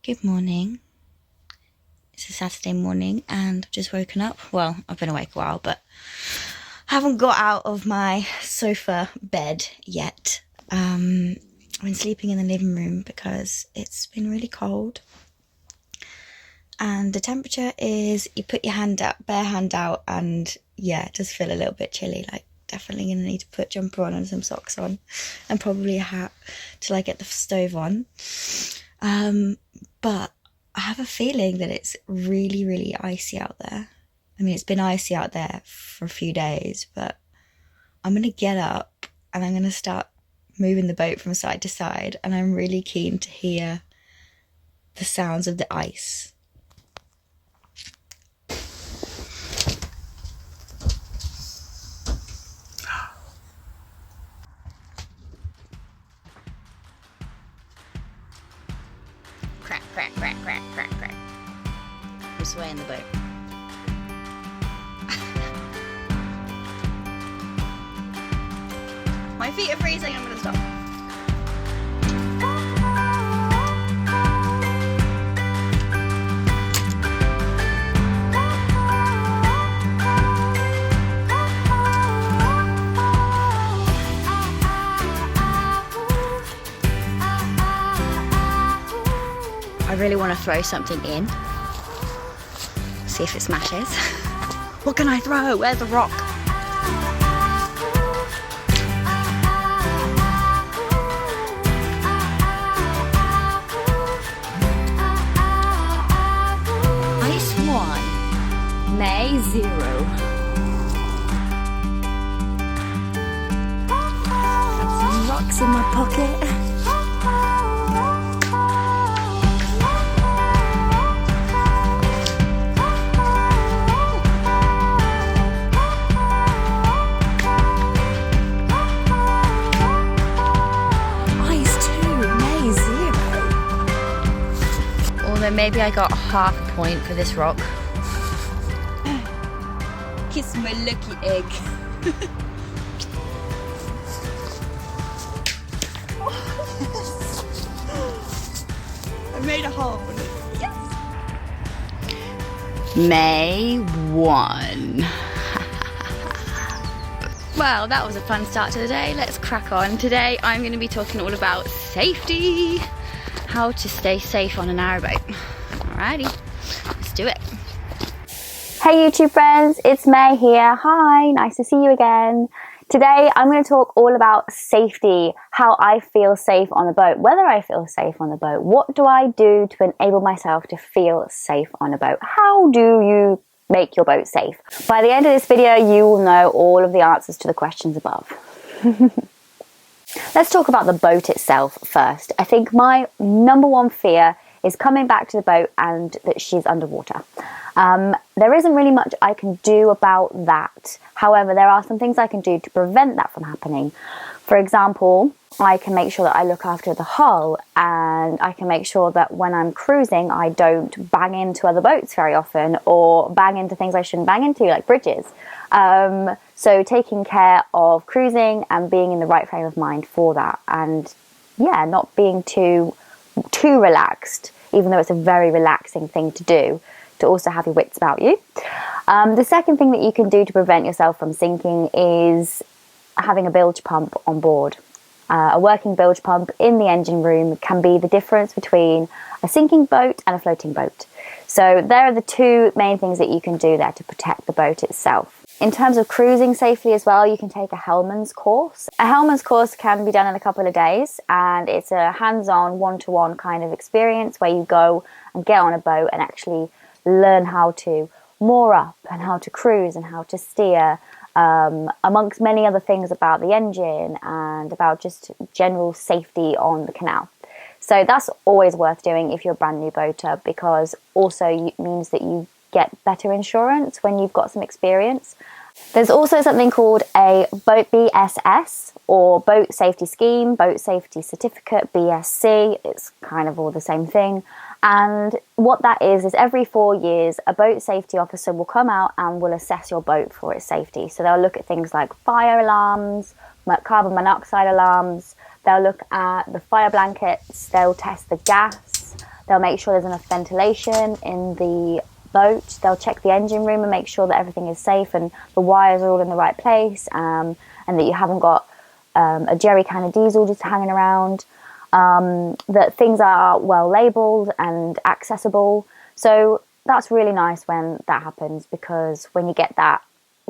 Good morning. It's a Saturday morning and I've just woken up. Well, I've been awake a while, but I haven't got out of my sofa bed yet. I've been sleeping in the living room because it's been really cold. And the temperature is, you put your hand out, bare hand out, and yeah, it does feel a little bit chilly. Like, definitely going to need to put a jumper on and some socks on and probably a hat till I get the stove on. But I have a feeling that it's really, really icy out there. I mean, it's been icy out there for a few days, but I'm going to get up and I'm going to start moving the boat from side to side, and I'm really keen to hear the sounds of the ice. Crack, crack, crack, crack, crack, crack. We're swaying the boat. My feet are freezing, I'm gonna stop. I really want to throw something in. See if it smashes. What can I throw? Where's the rock? Ice 1, May 0. Got some rocks in my pocket. Although maybe I got half a point for this rock. Kiss my lucky egg. I made a hole. Yes. May 1. Well, that was a fun start to the day. Let's crack on. Today I'm going to be talking all about safety. How to stay safe on a narrowboat. Alrighty, let's do it. Hey YouTube friends, it's May here. Hi, nice to see you again. Today I'm going to talk all about safety, how I feel safe on the boat, whether I feel safe on the boat, what do I do to enable myself to feel safe on a boat, how do you make your boat safe. By the end of this video you will know all of the answers to the questions above. Let's talk about the boat itself first. I think my number one fear is coming back to the boat and that she's underwater. There isn't really much I can do about that. However, there are some things I can do to prevent that from happening. For example, I can make sure that I look after the hull, and I can make sure that when I'm cruising I don't bang into other boats very often or bang into things I shouldn't bang into, like bridges. So taking care of cruising and being in the right frame of mind for that, and yeah, not being too relaxed, even though it's a very relaxing thing to do, to also have your wits about you. The second thing that you can do to prevent yourself from sinking is having a bilge pump on board. A working bilge pump in the engine room can be the difference between a sinking boat and a floating boat. So there are the two main things that you can do there to protect the boat itself. In terms of cruising safely as well, you can take a Hellman's course. A Hellman's course can be done in a couple of days, and it's a hands-on, one-to-one kind of experience where you go and get on a boat and actually learn how to moor up and how to cruise and how to steer, amongst many other things about the engine and about just general safety on the canal. So that's always worth doing if you're a brand new boater, because also it means that you get better insurance when you've got some experience. There's also something called a boat BSS, or boat safety scheme, boat safety certificate, BSc. It's kind of all the same thing. And what that is every 4 years, a boat safety officer will come out and will assess your boat for its safety. So they'll look at things like fire alarms, carbon monoxide alarms, they'll look at the fire blankets, they'll test the gas, They'll make sure there's enough ventilation in the boat. They'll check the engine room and make sure that everything is safe and the wires are all in the right place, and that you haven't got a jerry can of diesel just hanging around, that things are well labelled and accessible. So that's really nice when that happens, because when you get that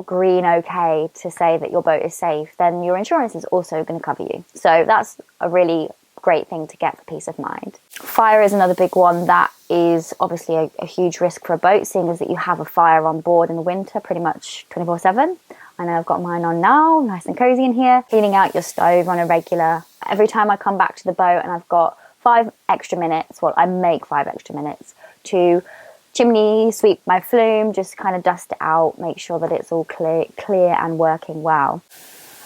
green okay to say that your boat is safe, then your insurance is also going to cover you. So that's a really great thing to get for peace of mind. Fire is another big one that is obviously a huge risk for a boat, seeing as that you have a fire on board in the winter pretty much 24/7. I know I've got mine on now, nice and cozy in here. Cleaning out your stove on a regular. Every time I come back to the boat and I've got 5 extra minutes, well, I make 5 extra minutes to chimney sweep my flume, just kind of dust it out, make sure that it's all clear and working well.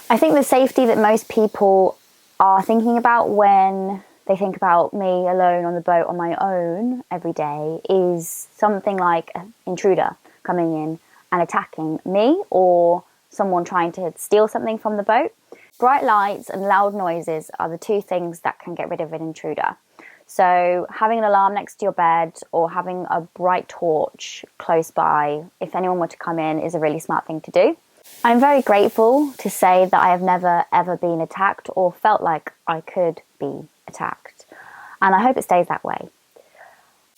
I think the safety that most people are thinking about when they think about me alone on the boat on my own every day is something like an intruder coming in and attacking me, or someone trying to steal something from the boat. Bright lights and loud noises are the 2 things that can get rid of an intruder. So having an alarm next to your bed or having a bright torch close by, if anyone were to come in, is a really smart thing to do. I'm very grateful to say that I have never ever been attacked or felt like I could be attacked. And I hope it stays that way.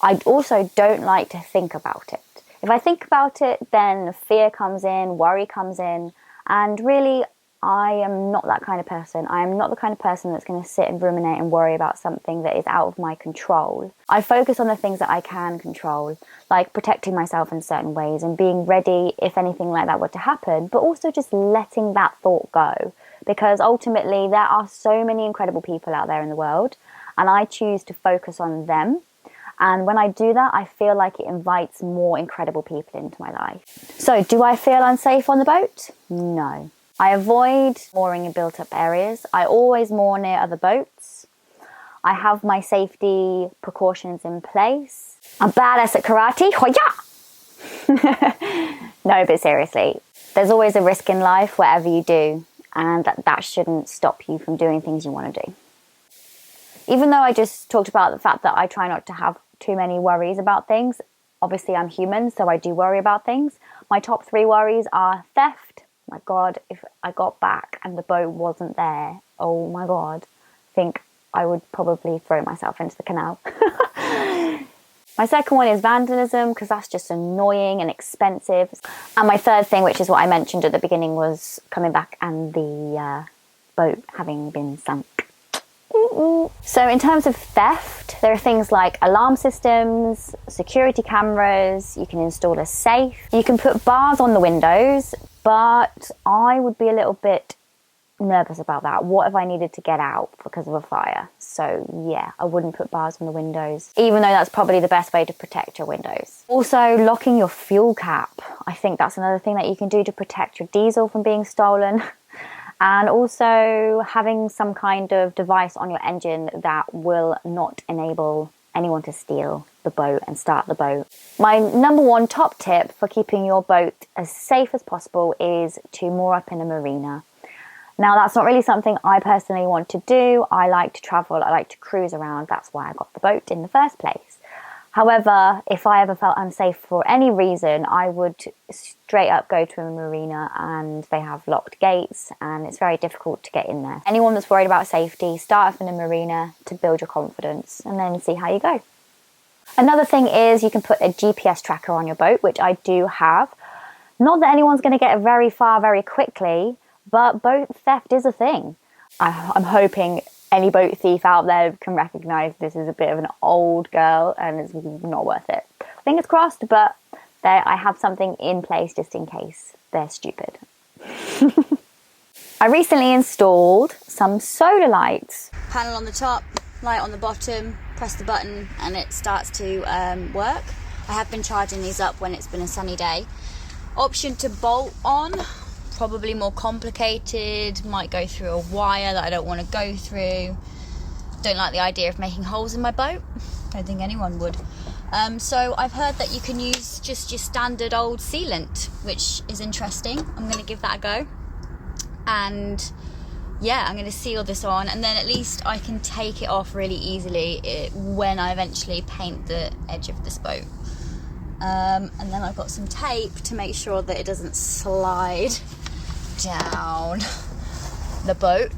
I also don't like to think about it. If I think about it, then fear comes in, worry comes in, and really, I am not that kind of person. I am not the kind of person that's going to sit and ruminate and worry about something that is out of my control. I focus on the things that I can control, like protecting myself in certain ways and being ready if anything like that were to happen, but also just letting that thought go. Because ultimately, there are so many incredible people out there in the world, and I choose to focus on them. And when I do that, I feel like it invites more incredible people into my life. So, do I feel unsafe on the boat? No. I avoid mooring in built-up areas. I always moor near other boats. I have my safety precautions in place. I'm badass at karate. Hoya! No, but seriously, there's always a risk in life whatever you do, and that shouldn't stop you from doing things you want to do. Even though I just talked about the fact that I try not to have too many worries about things, obviously I'm human, so I do worry about things. My top 3 worries are theft. My God, if I got back and the boat wasn't there, oh my God, I think I would probably throw myself into the canal. My second one is vandalism, because that's just annoying and expensive. And my third thing, which is what I mentioned at the beginning, was coming back and the boat having been sunk. So in terms of theft, there are things like alarm systems, security cameras, you can install a safe, you can put bars on the windows, but I would be a little bit nervous about that. What if I needed to get out because of a fire? So yeah, I wouldn't put bars on the windows, even though that's probably the best way to protect your windows. Also, locking your fuel cap. I think that's another thing that you can do to protect your diesel from being stolen. And also having some kind of device on your engine that will not enable anyone to steal the boat and start the boat. My number 1 top tip for keeping your boat as safe as possible is to moor up in a marina. Now, that's not really something I personally want to do. I like to travel, I like to cruise around. That's why I got the boat in the first place. However, if I ever felt unsafe for any reason, I would straight up go to a marina, and they have locked gates and it's very difficult to get in there. Anyone that's worried about safety, start off in a marina to build your confidence and then see how you go. Another thing is you can put a GPS tracker on your boat, which I do have. Not that anyone's going to get very far very quickly, but boat theft is a thing. I'm hoping any boat thief out there can recognise this is a bit of an old girl and it's not worth it. Fingers crossed, but I have something in place just in case they're stupid. I recently installed some solar lights. Panel on the top, light on the bottom, press the button and it starts to work. I have been charging these up when it's been a sunny day. Option to bolt on. Probably more complicated, might go through a wire that I don't want to go through. Don't like the idea of making holes in my boat. Don't think anyone would. So I've heard that you can use just your standard old sealant, which is interesting. I'm going to give that a go. And yeah, I'm going to seal this on, and then at least I can take it off really easily when I eventually paint the edge of this boat. And then I've got some tape to make sure that it doesn't slide down the boat.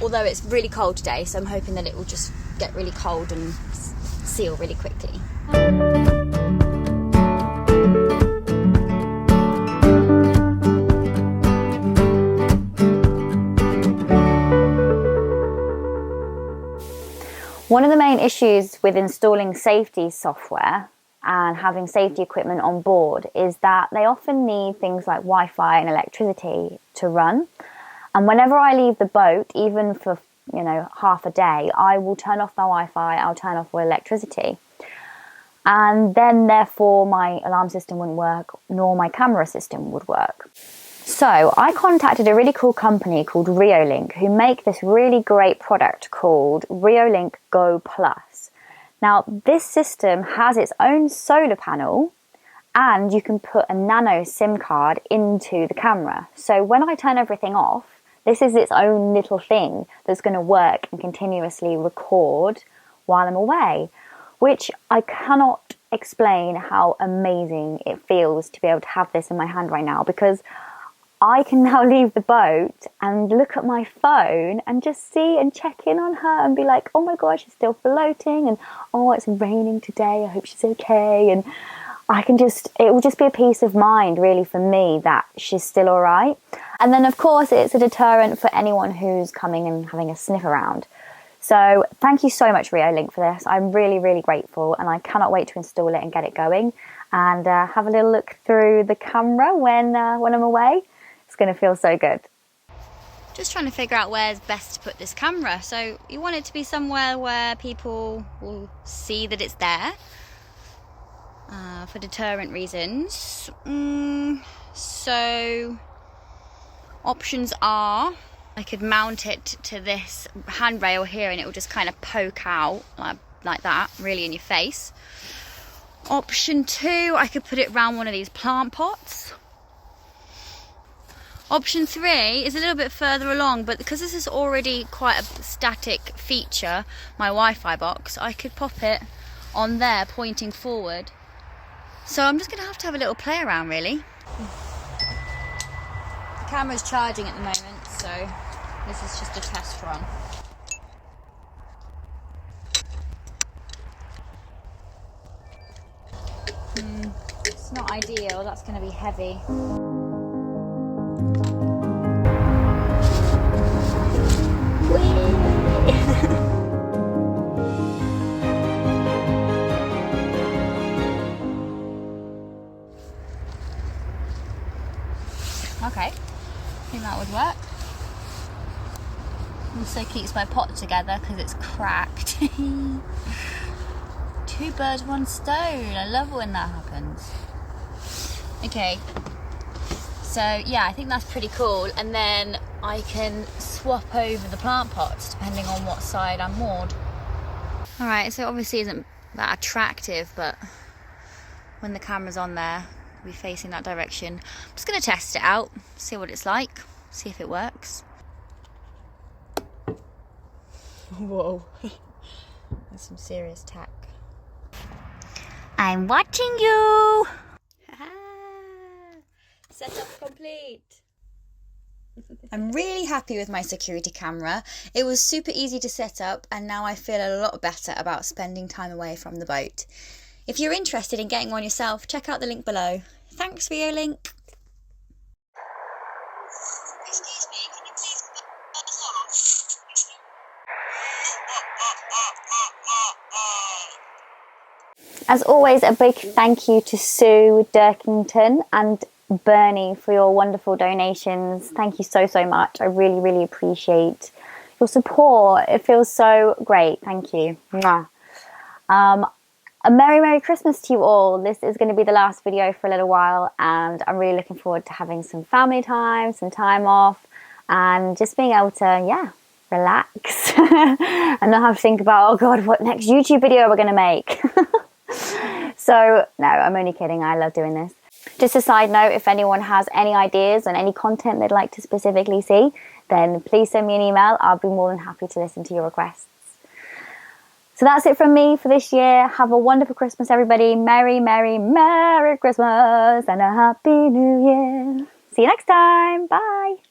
Although it's really cold today, so I'm hoping that it will just get really cold and seal really quickly. One of the main issues with installing safety software and having safety equipment on board is that they often need things like Wi-Fi and electricity to run. And whenever I leave the boat, even for, you know, half a day, I will turn off my Wi-Fi, I'll turn off my electricity. And then therefore my alarm system wouldn't work, nor my camera system would work. So I contacted a really cool company called Reolink, who make this really great product called Reolink Go Plus. Now, this system has its own solar panel, and you can put a nano SIM card into the camera. So when I turn everything off, this is its own little thing that's going to work and continuously record while I'm away, which I cannot explain how amazing it feels to be able to have this in my hand right now, because I can now leave the boat and look at my phone and just see and check in on her and be like, oh my gosh, she's still floating, and oh, it's raining today, I hope she's okay. And I can just, it will just be a peace of mind really for me that she's still all right. And then of course it's a deterrent for anyone who's coming and having a sniff around. So thank you so much, Reolink, for this. I'm really, really grateful, and I cannot wait to install it and get it going and have a little look through the camera when I'm away. It's going to feel so good. Just trying to figure out where's best to put this camera. So you want it to be somewhere where people will see that it's there for deterrent reasons. So options are, I could mount it to this handrail here and it will just kind of poke out like that, really in your face. Option 2, I could put it around one of these plant pots. Option 3 is a little bit further along, but because this is already quite a static feature, my Wi-Fi box, I could pop it on there pointing forward. So I'm just going to have a little play around really. The camera's charging at the moment, so this is just a test run. It's not ideal, that's going to be heavy. Okay, I think that would work. Also keeps my pot together because it's cracked. 2 birds, 1 stone. I love when that happens. Okay, so yeah, I think that's pretty cool. And then I can swap over the plant pots depending on what side I'm moored. Alright, so obviously isn't that attractive, but when the camera's on there, we'll be facing that direction. I'm just going to test it out, see what it's like, see if it works. Whoa, that's some serious tack. I'm watching you! Setup complete. I'm really happy with my security camera. It was super easy to set up, and now I feel a lot better about spending time away from the boat. If you're interested in getting one yourself, check out the link below. Thanks, Reolink. Excuse me, can you please put us off? As always, a big thank you to Sue Dirkington and Bernie for your wonderful donations. Thank you so much. I really, really appreciate your support. It feels so great. Thank you. Mwah. A Merry Christmas to you all. This is going to be the last video for a little while, and I'm really looking forward to having some family time, some time off, and just being able to, yeah, relax and not have to think about, oh God, what next YouTube video we're going to make. So, no, I'm only kidding. I love doing this. Just a side note, if anyone has any ideas on any content they'd like to specifically see, then please send me an email. I'll be more than happy to listen to your requests. So that's it from me for this year. Have a wonderful Christmas, everybody. Merry, Merry, Merry Christmas and a Happy New Year. See you next time. Bye.